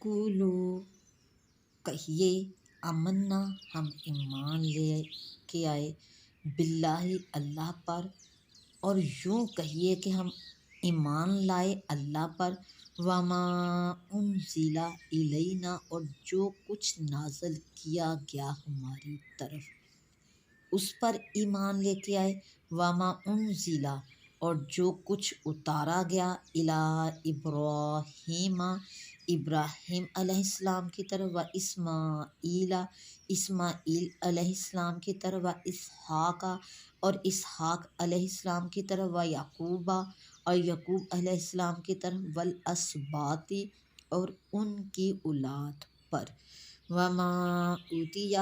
قولو کہیے، آمنا ہم ایمان لے کے آئے، باللہ اللہ پر، اور یوں کہیے کہ ہم ایمان لائے اللہ پر، وما انزل الینا، اور جو کچھ نازل کیا گیا ہماری طرف اس پر ایمان لے کے آئے، وما انزل، اور جو کچھ اتارا گیا، الی ابراہیم، ابراہیم علیہ السلام کی طرف، و اسماعیل، اسماعیل علیہ السلام کی طرف، و اسحاق، اور اسحاق علیہ السلام کی طرف، و یعقوب، اور یعقوب علیہ السلام کی طرف، والاسباط، اور ان کی اولاد پر، وما اوتیہ،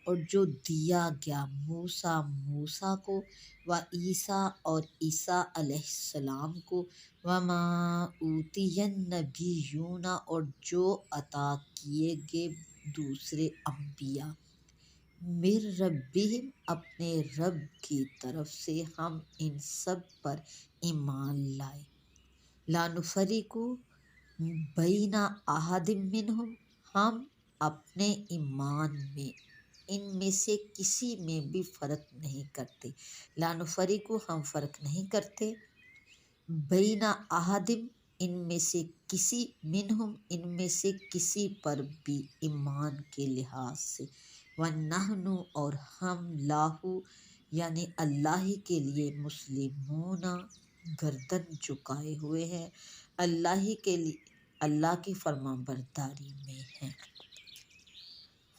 اور جو دیا گیا، موسیٰ موسیٰ کو، و عیسیٰ، اور عیسیٰ علیہ السلام کو، وما اوتی النبیون، اور جو عطا کیے گئے دوسرے انبیاء، من ربہم، اپنے رب کی طرف سے، ہم ان سب پر ایمان لائے، لا نفرق بین احد منہم، ہم اپنے ایمان میں ان میں سے کسی میں بھی فرق نہیں کرتے، لا نفرق، ہم فرق نہیں کرتے، بین احد، ان میں سے کسی، منہم، ان میں سے کسی پر بھی ایمان کے لحاظ سے، ونحن، اور ہم، لاہو، یعنی اللہ ہی کے لیے، مسلمون، گردن جھکائے ہوئے ہیں، اللہ ہی کے لیے، اللہ کی فرما برداری میں ہیں۔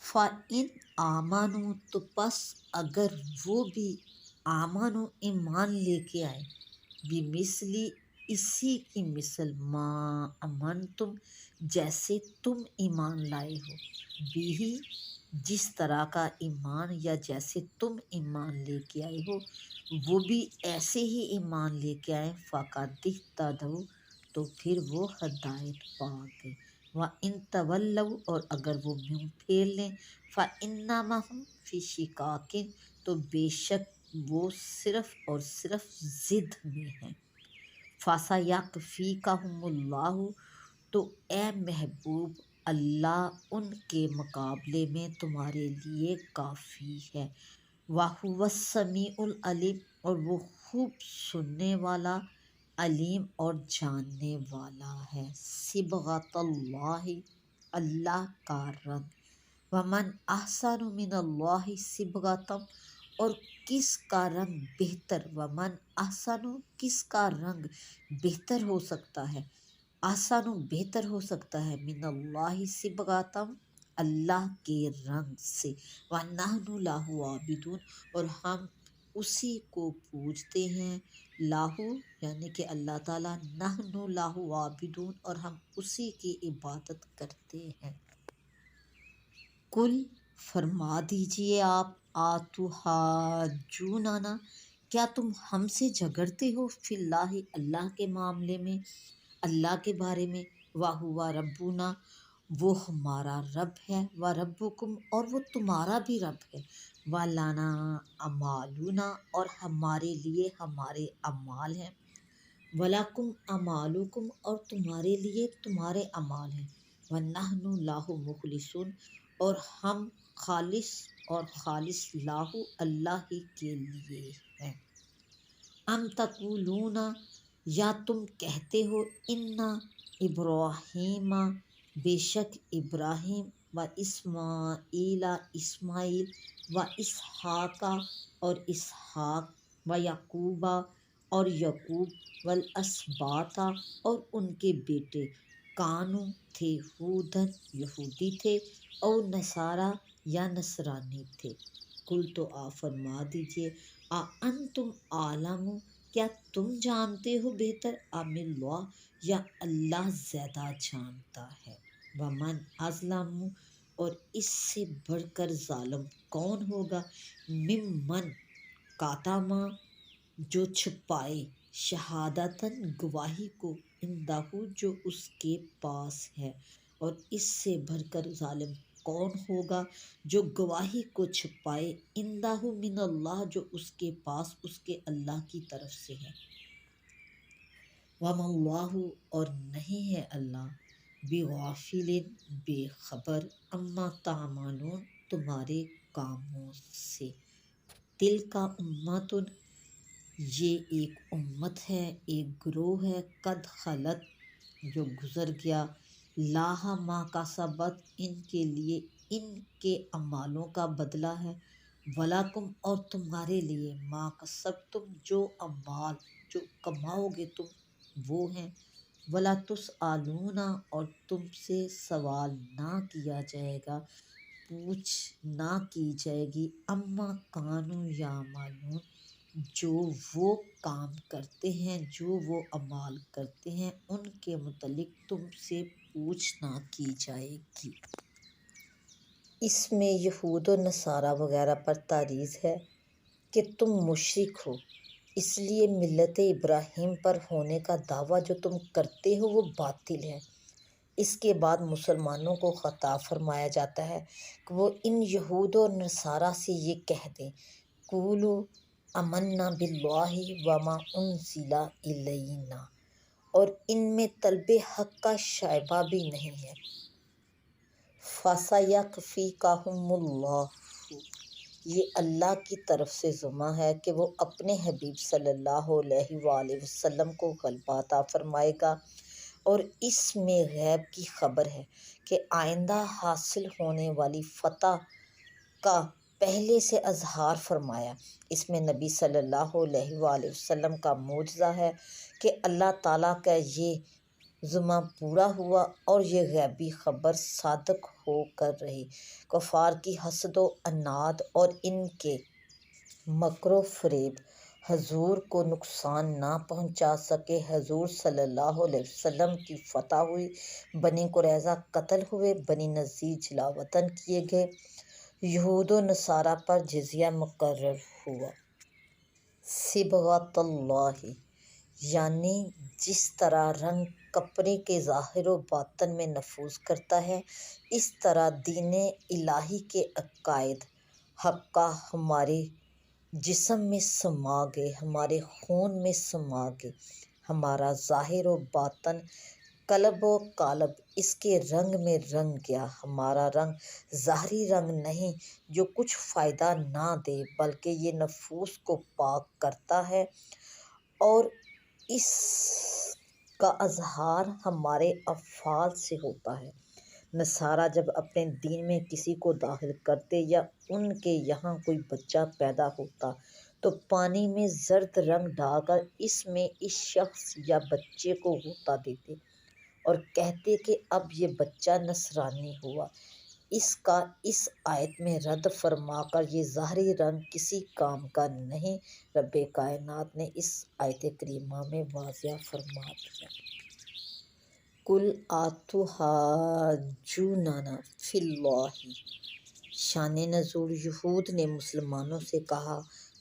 فَإِنْ آمَنُوا، تو پس اگر وہ بھی آمنوا، ایمان لے کے آئے، بِمِثْلِ، اسی کی مثل، ما آمنتم، جیسے تم ایمان لائے ہو، بھی، جس طرح کا ایمان یا جیسے تم ایمان لے کے آئے ہو، وہ بھی ایسے ہی ایمان لے کے آئے، فَقَدِ اهْتَدَوْا، تو پھر وہ ہدایت پا گئے، وَإِن تَوَلَّوْا، اور اگر وہ منہ پھیر لیں، فَإِنَّمَا هُمْ فِي شِقَاقٍ، تو بے شک وہ صرف اور صرف ضد میں ہیں، فَسَيَكْفِيكَهُمُ اللَّهُ، تو اے محبوب، اللہ ان کے مقابلے میں تمہارے لیے کافی ہے، وَهُوَ السَّمِيعُ الْعَلِيمُ، اور وہ خوب سننے والا، علیم اور جاننے والا ہے، صبغۃ اللہ، اللہ کا رنگ، ومن احسن من اللہ صبغۃ، اور کس کا رنگ بہتر، ومن احسن، کس کا رنگ بہتر ہو سکتا ہے، احسن بہتر ہو سکتا ہے، من اللہ صبغۃ، اللہ کے رنگ سے، وَنَحْنُ لَهُ عابدون، اور ہم اسی کو پوجتے ہیں، لاہو یعنی کہ اللہ تعالیٰ، نحن لاہو عابدون، اور ہم اسی کی عبادت کرتے ہیں۔ کل، فرما دیجئے آپ، آتحاجوننا، کیا تم ہم سے جھگڑتے ہو، فی اللہ، اللہ کے معاملے میں، اللہ کے بارے میں، وَهُوَ ربنا، وہ ہمارا رب ہے، وَرَبُّکُم، اور وہ تمہارا بھی رب ہے، وَلَنَا أَعْمَالُنَا، اور ہمارے لیے ہمارے اعمال ہیں، وَلَکُمْ أَعْمَالُکُم، اور تمہارے لیے تمہارے اعمال ہیں، وَنَحْنُ لَهُ مُخْلِصُونَ، اور ہم خالص اور خالص لاہو، اللہ ہی کے لیے ہیں۔ ام تقولون، یا تم کہتے ہو، انا ابراہیم، بے شک ابراہیم، و اسماعیل، اسماعیل، و اسحاق، اور اسحاق، و یعقوب، اور یعقوب، والاسباط، اور ان کے بیٹے، کانو، تھے، ہودن، یہودی تھے، اور نصارا، یا نصرانی تھے، کل، تو آپ فرما دیجئے، انتم عالم، کیا تم جانتے ہو بہتر، ام اللہ، یا اللہ زیادہ جانتا ہے، ومن اظلم، اور اس سے بڑھ کر ظالم کون ہوگا، ممن، کاتما، جو چھپائے، شہادتاً، گواہی کو، عندہ، جو اس کے پاس ہے، اور اس سے بڑھ کر ظالم کون ہوگا جو گواہی کو چھپائے، عندہ من اللہ، جو اس کے پاس اس کے اللہ کی طرف سے ہے، وما اللہ، اور نہیں ہے اللہ، بغافل بے خبر اما تعملون تمہارے کاموں سے۔ تل کا امتن یہ ایک امت ہے، ایک گروہ ہے، قد خلت جو گزر گیا، لاہا ما کسبت ان کے لیے ان کے اعمالوں کا بدلہ ہے، ولاکم اور تمہارے لیے ما کسبتم جو اعمال جو کماؤ گے تم وہ ہیں، ولا تسألون اور تم سے سوال نہ کیا جائے گا، پوچھ نہ کی جائے گی، اما کانوا یعملون جو وہ کام کرتے ہیں، جو وہ اعمال کرتے ہیں ان کے متعلق تم سے پوچھ نہ کی جائے گی۔ اس میں یہود و نصارہ وغیرہ پر تاریز ہے کہ تم مشرک ہو، اس لیے ملت ابراہیم پر ہونے کا دعویٰ جو تم کرتے ہو وہ باطل ہے۔ اس کے بعد مسلمانوں کو خطاب فرمایا جاتا ہے کہ وہ ان یہود و نصارہ سے یہ کہہ دیں، قولوا آمنا باللہ وما انزل الینا، اور ان میں طلب حق کا شائبہ بھی نہیں ہے، فَسَيَكْفِيكَهُمُ اللَّهُ یہ اللہ کی طرف سے ذمہ ہے کہ وہ اپنے حبیب صلی اللہ علیہ وآلہ وسلم کو غلبہ عطا فرمائے گا، اور اس میں غیب کی خبر ہے کہ آئندہ حاصل ہونے والی فتح کا پہلے سے اظہار فرمایا۔ اس میں نبی صلی اللہ علیہ وآلہ وسلم کا معجزہ ہے کہ اللہ تعالیٰ کا یہ ذمہ پورا ہوا اور یہ غیبی خبر صادق ہو کر رہی۔ کفار کی حسد و عناد اور ان کے مکر و فریب حضور کو نقصان نہ پہنچا سکے۔ حضور صلی اللہ علیہ وسلم کی فتح ہوئی، بنی قریظہ قتل ہوئے، بنی نذیر جلا وطن کیے گئے، یہود و نصارہ پر جزیہ مقرر ہوا۔ صبغۃ اللہ یعنی جس طرح رنگ کپڑے کے ظاہر و باطن میں نفوذ کرتا ہے، اس طرح دین الہی کے عقائد حقہ ہمارے جسم میں سما گئے، ہمارے خون میں سما گئے، ہمارا ظاہر و باطن قلب و قالب اس کے رنگ میں رنگ گیا۔ ہمارا رنگ ظاہری رنگ نہیں جو کچھ فائدہ نہ دے، بلکہ یہ نفوس کو پاک کرتا ہے، اور اس کا اظہار ہمارے افعال سے ہوتا ہے۔ نصارہ جب اپنے دین میں کسی کو داخل کرتے یا ان کے یہاں کوئی بچہ پیدا ہوتا تو پانی میں زرد رنگ ڈال کر اس میں اس شخص یا بچے کو غوطہ دیتے اور کہتے کہ اب یہ بچہ نصرانی ہوا۔ اس کا اس آیت میں رد فرما کر یہ ظاہری رنگ کسی کام کا نہیں، رب کائنات نے اس آیت کریمہ میں واضح فرما دیا۔ قُلْ أَتُحَاجُّونَنَا فِی اللَّہِ شان نزول یہود نے مسلمانوں سے کہا،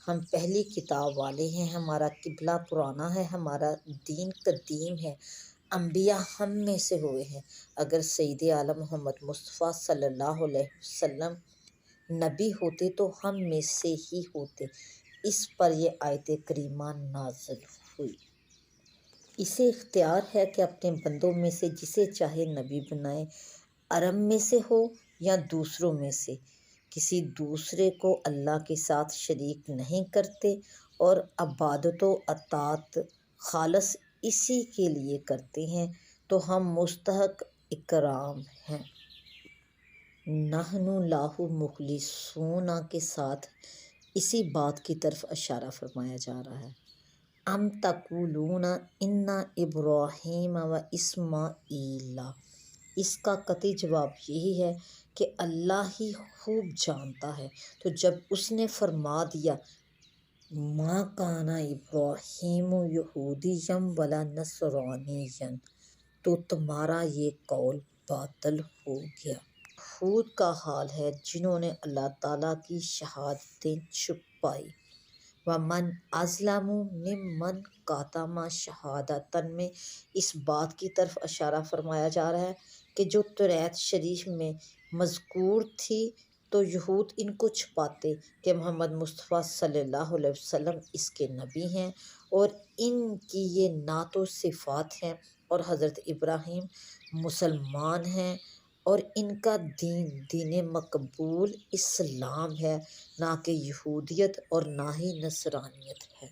ہم پہلی کتاب والے ہیں، ہمارا قبلہ پرانا ہے، ہمارا دین قدیم ہے، انبیاء ہم میں سے ہوئے ہیں، اگر سید عالم محمد مصطفیٰ صلی اللہ علیہ وسلم نبی ہوتے تو ہم میں سے ہی ہوتے۔ اس پر یہ آیت کریمہ نازل ہوئی۔ اسے اختیار ہے کہ اپنے بندوں میں سے جسے چاہے نبی بنائے، عرب میں سے ہو یا دوسروں میں سے، کسی دوسرے کو اللہ کے ساتھ شریک نہیں کرتے، اور عبادت و اطاعت خالص اسی کے لیے کرتے ہیں تو ہم مستحق اکرام ہیں۔ نحن لہ مخلصون کے ساتھ اسی بات کی طرف اشارہ فرمایا جا رہا ہے۔ ام تقولون ان ابراہیم و اسماعیل، اس کا قطعی جواب یہی ہے کہ اللہ ہی خوب جانتا ہے۔ تو جب اس نے فرما دیا ما کان ابراہیم یہودیا ولا نصرانیا، تو تمہارا یہ قول باطل ہو گیا۔ ہود کا حال ہے جنہوں نے اللہ تعالیٰ کی شہادتیں چھپائی۔ وَمَنْ أَظْلَمُ مِمَّنْ كَتَمَ شَهَادَةً میں اس بات کی طرف اشارہ فرمایا جا رہا ہے کہ جو توریت شریف میں مذکور تھی تو یہود ان کو چھپاتے کہ محمد مصطفیٰ صلی اللہ علیہ وسلم اس کے نبی ہیں، اور ان کی یہ نعت و صفات ہیں اور حضرت ابراہیم مسلمان ہیں، اور ان کا دین مقبول اسلام ہے، نہ کہ یہودیت اور نہ ہی نصرانیت ہے۔